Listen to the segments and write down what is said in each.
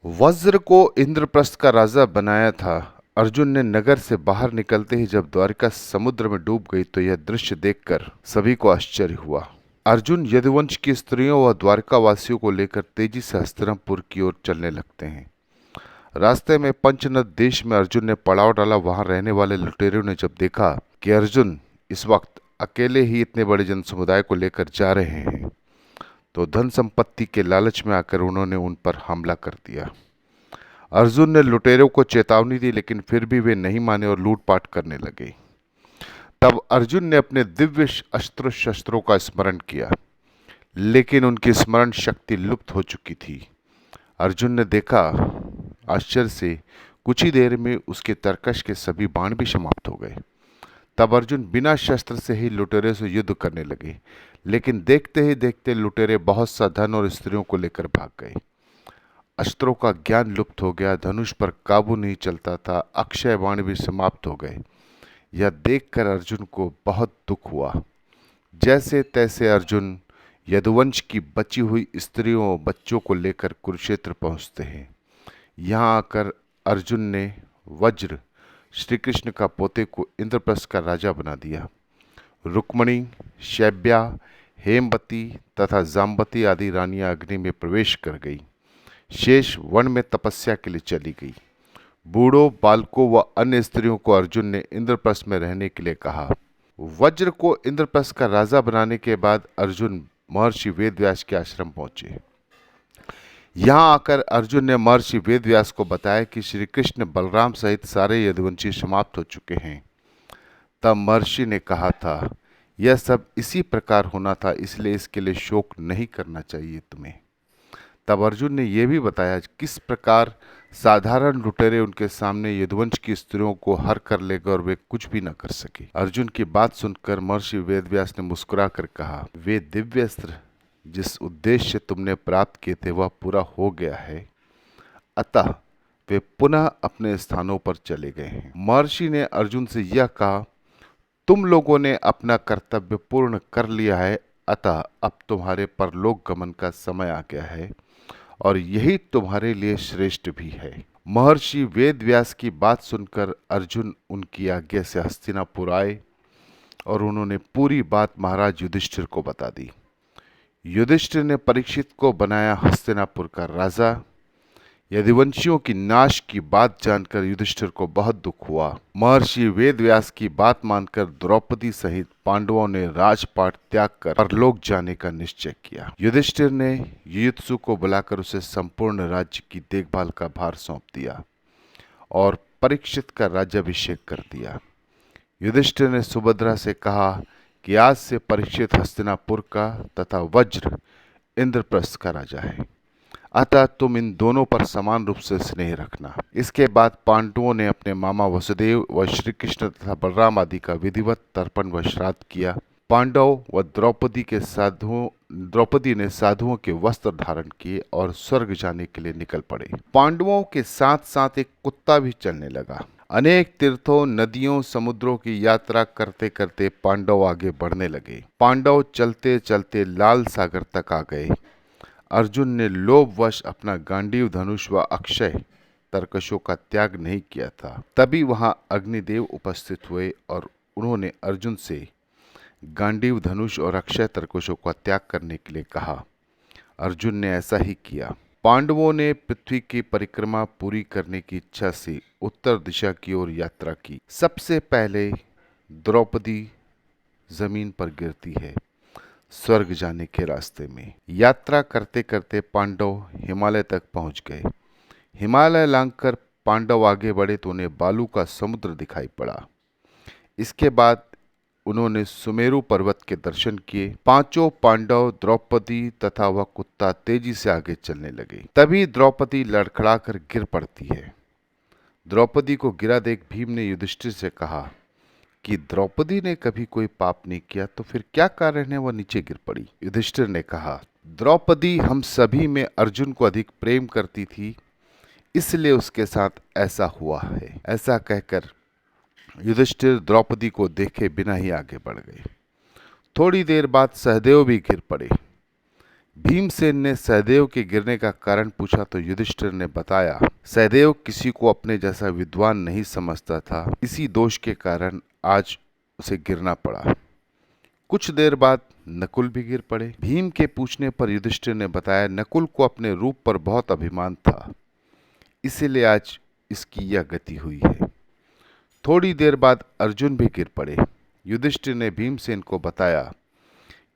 वज्र को इंद्रप्रस्थ का राजा बनाया था। अर्जुन ने नगर से बाहर निकलते ही जब द्वारिका समुद्र में डूब गई तो यह दृश्य देखकर सभी को आश्चर्य हुआ। अर्जुन यदुवंश की स्त्रियों व द्वारिकावासियों को लेकर तेजी से हस्तिनापुर की ओर चलने लगते हैं। रास्ते में पंचनद देश में अर्जुन ने पड़ाव डाला। वहां रहने वाले लुटेरों ने जब देखा कि अर्जुन इस वक्त अकेले ही इतने बड़े जनसमुदाय को लेकर जा रहे हैं तो धन संपत्ति के लालच में आकर उन्होंने उन पर हमला कर दिया। अर्जुन ने लुटेरों को चेतावनी दी लेकिन फिर भी वे नहीं माने और लूटपाट करने लगे। तब अर्जुन ने अपने दिव्य अस्त्र शस्त्रों का स्मरण किया, लेकिन उनकी स्मरण शक्ति लुप्त हो चुकी थी। अर्जुन ने देखा आश्चर्य से कुछ ही देर में उसके तरकश के सभी बाण भी समाप्त हो गए। तब अर्जुन बिना शस्त्र से ही लुटेरे से युद्ध करने लगे, लेकिन देखते ही देखते लुटेरे बहुत सा धन और स्त्रियों को लेकर भाग गए। अस्त्रों का ज्ञान लुप्त हो गया, धनुष पर काबू नहीं चलता था, अक्षय बाण भी समाप्त हो गए। यह देखकर अर्जुन को बहुत दुख हुआ। जैसे तैसे अर्जुन यदुवंश की बची हुई स्त्रियों और बच्चों को लेकर कुरुक्षेत्र पहुंचते हैं। यहाँ आकर अर्जुन ने वज्र श्री कृष्ण का पोते को इंद्रप्रस्थ का राजा बना दिया। रुक्मणी, शैब्या, हेमवती तथा जाम्बती आदि रानियां अग्नि में प्रवेश कर गई। शेष वन में तपस्या के लिए चली गई। बूढ़ों, बालकों व अन्य स्त्रियों को अर्जुन ने इंद्रप्रस्थ में रहने के लिए कहा। वज्र को इंद्रप्रस्थ का राजा बनाने के बाद अर्जुन महर्षि वेदव्यास के आश्रम पहुंचे। यहाँ आकर अर्जुन ने महर्षि वेदव्यास को बताया कि श्री कृष्ण बलराम सहित सारे यदुवंशी समाप्त हो चुके हैं। तब महर्षि ने कहा था, यह सब इसी प्रकार होना था, इसलिए इसके लिए शोक नहीं करना चाहिए तुम्हें। तब अर्जुन ने यह भी बताया किस प्रकार साधारण लुटेरे उनके सामने यदुवंश की स्त्रियों को हर कर लेगा और वे कुछ भी न कर सके। अर्जुन की बात सुनकर महर्षि वेदव्यास ने मुस्कुरा कर कहा, वे दिव्य अस्त्र जिस उद्देश्य तुमने प्राप्त किए थे वह पूरा हो गया है, अतः वे पुनः अपने स्थानों पर चले गए हैं। महर्षि ने अर्जुन से यह कहा, तुम लोगों ने अपना कर्तव्य पूर्ण कर लिया है, अतः अब तुम्हारे परलोक गमन का समय आ गया है और यही तुम्हारे लिए श्रेष्ठ भी है। महर्षि वेदव्यास की बात सुनकर अर्जुन उनकी आज्ञा से हस्तिनापुर आए और उन्होंने पूरी बात महाराज युधिष्ठिर को बता दी। युधिष्ठिर ने परीक्षित को बनाया हस्तिनापुर का राजा। यदुवंशियों की नाश की बात जानकर युधिष्ठिर को बहुत दुख हुआ। महर्षि वेदव्यास की बात मानकर द्रौपदी सहित पांडवों ने राजपाट त्याग कर परलोक जाने का निश्चय किया। युधिष्ठिर ने युयुत्सु को बुलाकर उसे संपूर्ण राज्य की देखभाल का भार सौंप दिया और परीक्षित का राज्याभिषेक कर दिया। युधिष्ठिर ने सुभद्रा से कहा कि आज से परीक्षित हस्तिनापुर का तथा वज्र इंद्रप्रस्थ का राजा है, अतः तुम इन दोनों पर समान रूप से स्नेह रखना। इसके बाद पांडवों ने अपने मामा वसुदेव व श्री कृष्ण तथा बलराम आदि का विधिवत तर्पण व श्राद्ध किया। पांडव व द्रौपदी ने साधुओं के वस्त्र धारण किए और स्वर्ग जाने के लिए निकल पड़े। पांडवों के साथ साथ एक कुत्ता भी चलने लगा। अनेक तीर्थों, नदियों, समुद्रों की यात्रा करते करते पांडव आगे बढ़ने लगे। पांडव चलते चलते लाल सागर तक आ गए। अर्जुन ने लोभवश अपना गांडीव धनुष व अक्षय तरकशों का त्याग नहीं किया था। तभी वहां अग्निदेव उपस्थित हुए और उन्होंने अर्जुन से गांडीव धनुष और अक्षय तरकशों का त्याग करने के लिए कहा। अर्जुन ने ऐसा ही किया। पांडवों ने पृथ्वी की परिक्रमा पूरी करने की इच्छा से उत्तर दिशा की ओर यात्रा की। सबसे पहले द्रौपदी जमीन पर गिरती है स्वर्ग जाने के रास्ते में। यात्रा करते करते पांडव हिमालय तक पहुंच गए। हिमालय लांघकर पांडव आगे बढ़े तो उन्हें बालू का समुद्र दिखाई पड़ा। इसके बाद उन्होंने सुमेरु पर्वत के दर्शन किए। पांचों पांडव, द्रौपदी तथा वह कुत्ता तेजी से आगे चलने लगे। तभी द्रौपदी लड़खड़ाकर गिर पड़ती है। द्रौपदी को गिरा देख भीम ने युधिष्ठिर से कहा कि द्रौपदी ने कभी कोई पाप नहीं किया, तो फिर क्या कारण है वह नीचे गिर पड़ी। युधिष्ठिर ने कहा, द्रौपदी हम सभी में अर्जुन को अधिक प्रेम करती थी, इसलिए उसके साथ ऐसा हुआ है। ऐसा कहकर युधिष्ठिर द्रौपदी को देखे बिना ही आगे बढ़ गए। थोड़ी देर बाद सहदेव भी गिर पड़े। भीमसेन ने सहदेव के गिरने का कारण पूछा तो युधिष्ठिर ने बताया, सहदेव किसी को अपने जैसा विद्वान नहीं समझता था, इसी दोष के कारण आज उसे गिरना पड़ा। कुछ देर बाद नकुल भी गिर पड़े। भीम के पूछने पर युधिष्ठिर ने बताया, नकुल को अपने रूप पर बहुत अभिमान था, इसीलिए आज इसकी यह गति हुई है। थोड़ी देर बाद अर्जुन भी गिर पड़े। युधिष्ठिर ने भीमसेन को बताया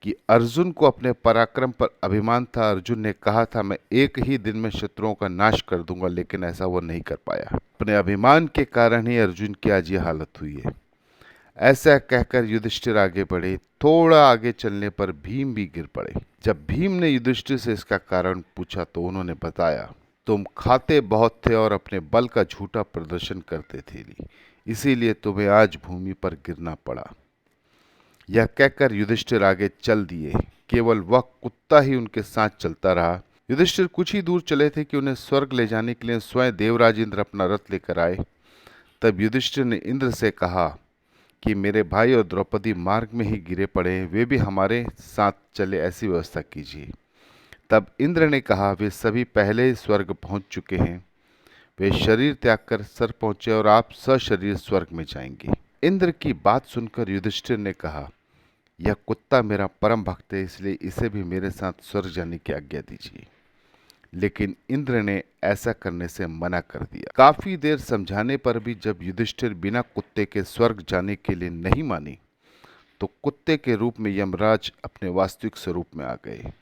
कि अर्जुन को अपने पराक्रम पर अभिमान था। अर्जुन ने कहा था, मैं एक ही दिन में शत्रुओं का नाश कर दूंगा, लेकिन ऐसा वो नहीं कर पाया। अपने अभिमान के कारण ही अर्जुन की आज ये हालत हुई है। ऐसा कहकर युधिष्ठिर आगे बढ़े। थोड़ा आगे चलने पर भीम भी गिर पड़े। जब भीम ने युधिष्ठिर से इसका कारण पूछा तो उन्होंने बताया, तुम खाते बहुत थे और अपने बल का झूठा प्रदर्शन करते थे, इसीलिए तुम्हें आज भूमि पर गिरना पड़ा। यह कहकर युधिष्ठिर आगे चल दिए। केवल वह कुत्ता ही उनके साथ चलता रहा। युधिष्ठिर कुछ ही दूर चले थे कि उन्हें स्वर्ग ले जाने के लिए स्वयं देवराज इंद्र अपना रथ लेकर आए। तब युधिष्ठिर ने इंद्र से कहा कि मेरे भाई और द्रौपदी मार्ग में ही गिरे पड़े हैं, वे भी हमारे साथ चले, ऐसी व्यवस्था कीजिए। तब इंद्र ने कहा, वे सभी पहले ही स्वर्ग पहुंच चुके हैं, वे शरीर त्याग कर सर पहुंचे और आप सशरीर स्वर्ग में जाएंगे। इंद्र की बात सुनकर युधिष्ठिर ने कहा, यह कुत्ता मेरा परम भक्त है, इसलिए इसे भी मेरे साथ स्वर्ग जाने की आज्ञा दीजिए। लेकिन इंद्र ने ऐसा करने से मना कर दिया। काफी देर समझाने पर भी जब युधिष्ठिर बिना कुत्ते के स्वर्ग जाने के लिए नहीं माने, तो कुत्ते के रूप में यमराज अपने वास्तविक स्वरूप में आ गए।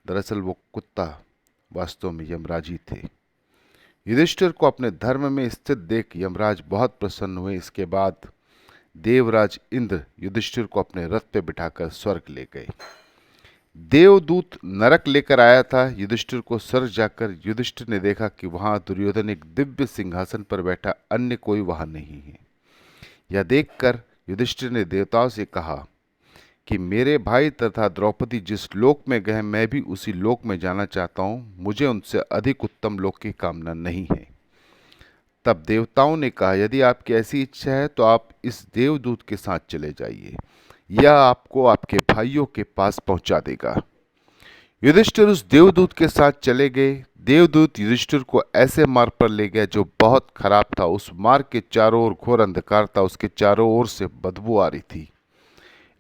दरअसल वो कुत्ता वास्तव में यमराज ही थे। युधिष्ठिर को अपने धर्म में स्थित देख यमराज बहुत प्रसन्न हुए। इसके बाद देवराज इंद्र युधिष्ठिर को अपने रथ पे बिठाकर स्वर्ग ले गए। देवदूत नरक लेकर आया था युधिष्ठिर को स्वर्ग जाकर। युधिष्ठिर ने देखा कि वहां दुर्योधन एक दिव्य सिंहासन पर बैठा, अन्य कोई वहां नहीं है। यह देखकर युधिष्ठिर ने देवताओं से कहा कि मेरे भाई तथा द्रौपदी जिस लोक में गए, मैं भी उसी लोक में जाना चाहता हूँ, मुझे उनसे अधिक उत्तम लोक की कामना नहीं है। तब देवताओं ने कहा, यदि आपकी ऐसी इच्छा है तो आप इस देवदूत के साथ चले जाइए, यह आपको आपके भाइयों के पास पहुंचा देगा। युधिष्ठिर उस देवदूत के साथ चले गए। देवदूत युधिष्ठिर को ऐसे मार्ग पर ले गया जो बहुत खराब था। उस मार्ग के चारों ओर घोर अंधकार था, उसके चारों ओर से बदबू आ रही थी।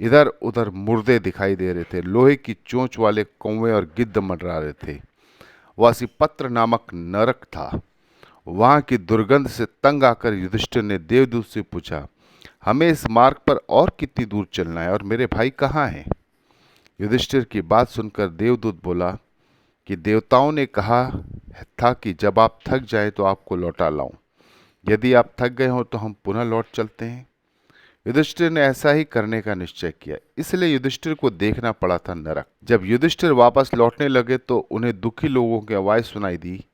इधर उधर मुर्दे दिखाई दे रहे थे, लोहे की चोंच वाले कौवे और गिद्ध मंडरा रहे थे। वासीपत्र नामक नरक था। वहां की दुर्गंध से तंग आकर युधिष्ठिर ने देवदूत से पूछा, हमें इस मार्ग पर और कितनी दूर चलना है और मेरे भाई कहाँ हैं? युधिष्ठिर की बात सुनकर देवदूत बोला कि देवताओं ने कहा था कि जब आप थक जाएं तो आपको लौटा लाऊं। यदि आप थक गए हो तो हम पुनः लौट चलते हैं। युधिष्ठिर ने ऐसा ही करने का निश्चय किया, इसलिए युधिष्ठिर को देखना पड़ा था नरक। जब युधिष्ठिर वापस लौटने लगे तो उन्हें दुखी लोगों की आवाज सुनाई दी।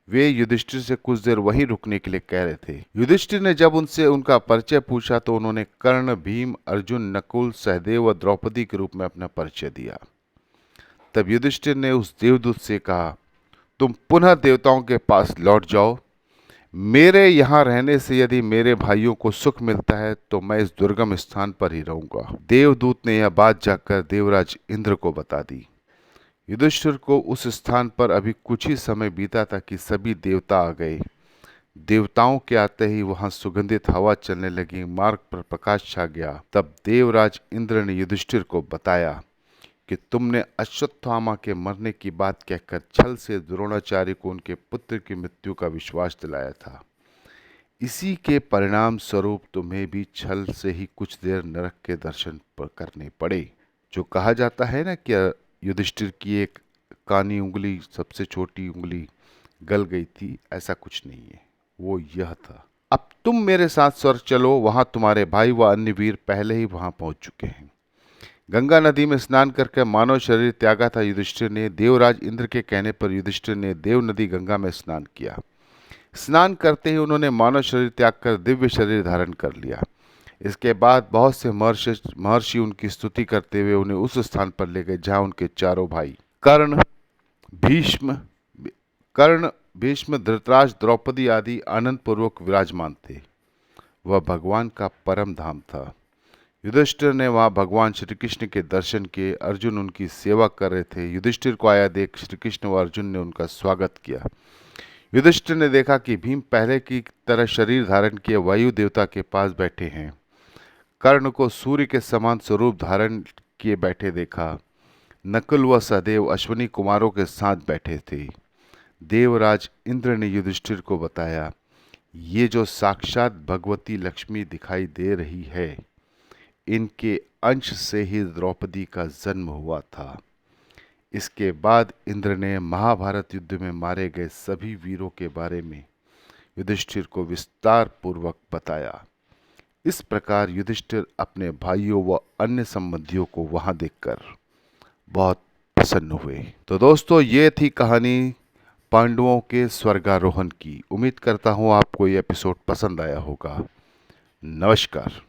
वे युधिष्ठिर से कुछ देर वहीं रुकने के लिए कह रहे थे। युधिष्ठिर ने जब उनसे उनका परिचय पूछा तो उन्होंने कर्ण, भीम, अर्जुन, नकुल, सहदेव और द्रौपदी के रूप में अपना परिचय दिया। तब युधिष्ठिर ने उस देवदूत से कहा, तुम पुनः देवताओं के पास लौट जाओ। मेरे यहाँ रहने से यदि मेरे भाइयों को सुख मिलता है तो मैं इस दुर्गम स्थान पर ही रहूंगा। देवदूत ने यह बात जाकर देवराज इंद्र को बता दी। युधिष्ठिर को उस स्थान पर अभी कुछ ही समय बीता था कि सभी देवता आ गए। देवताओं के आते ही वहां सुगंधित हवा चलने लगी, मार्ग पर प्रकाश छा गया। तब देवराज इंद्र ने युधिष्ठिर को बताया कि तुमने अश्वत्थामा के मरने की बात कहकर छल से द्रोणाचार्य को उनके पुत्र की मृत्यु का विश्वास दिलाया था। इसी के परिणाम स्वरूप तुम्हें भी छल से ही कुछ देर नरक के दर्शन करने पड़े। जो कहा जाता है ना कि युधिष्ठिर की एक कानी उंगली, सबसे छोटी उंगली गल गई थी, ऐसा कुछ नहीं है, वो यह था। अब तुम मेरे साथ स्वर्ग चलो, वहां तुम्हारे भाई व अन्य वीर पहले ही वहां पहुंच चुके हैं। गंगा नदी में स्नान करके मानव शरीर त्यागा था युधिष्ठिर ने। देवराज इंद्र के कहने पर युधिष्ठिर ने देव नदी गंगा में स्नान किया। स्नान करते ही उन्होंने मानव शरीर त्याग कर दिव्य शरीर धारण कर लिया। इसके बाद बहुत से महर्षि उनकी स्तुति करते हुए उन्हें उस स्थान पर ले गए जहां उनके चारों भाई भीष्म कर्ण भीष्म धृतराष्ट्र, द्रौपदी आदि आनंद पूर्वक विराजमान थे। वह भगवान का परम धाम था। युधिष्ठिर ने वहां भगवान श्री कृष्ण के दर्शन किए। अर्जुन उनकी सेवा कर रहे थे। युधिष्ठिर को आया देख श्री कृष्ण व अर्जुन ने उनका स्वागत किया। युधिष्ठिर ने देखा कि भीम पहले की तरह शरीर धारण किए वायु देवता के पास बैठे हैं। कर्ण को सूर्य के समान स्वरूप धारण किए बैठे देखा। नकुल व सहदेव अश्विनी कुमारों के साथ बैठे थे। देवराज इंद्र ने युधिष्ठिर को बताया, ये जो साक्षात भगवती लक्ष्मी दिखाई दे रही है, इनके अंश से ही द्रौपदी का जन्म हुआ था। इसके बाद इंद्र ने महाभारत युद्ध में मारे गए सभी वीरों के बारे में युधिष्ठिर को विस्तार पूर्वक बताया। इस प्रकार युधिष्ठिर अपने भाइयों व अन्य संबंधियों को वहां देखकर बहुत प्रसन्न हुए। तो दोस्तों, ये थी कहानी पांडवों के स्वर्गारोहण की। उम्मीद करता हूं आपको ये एपिसोड पसंद आया होगा। नमस्कार।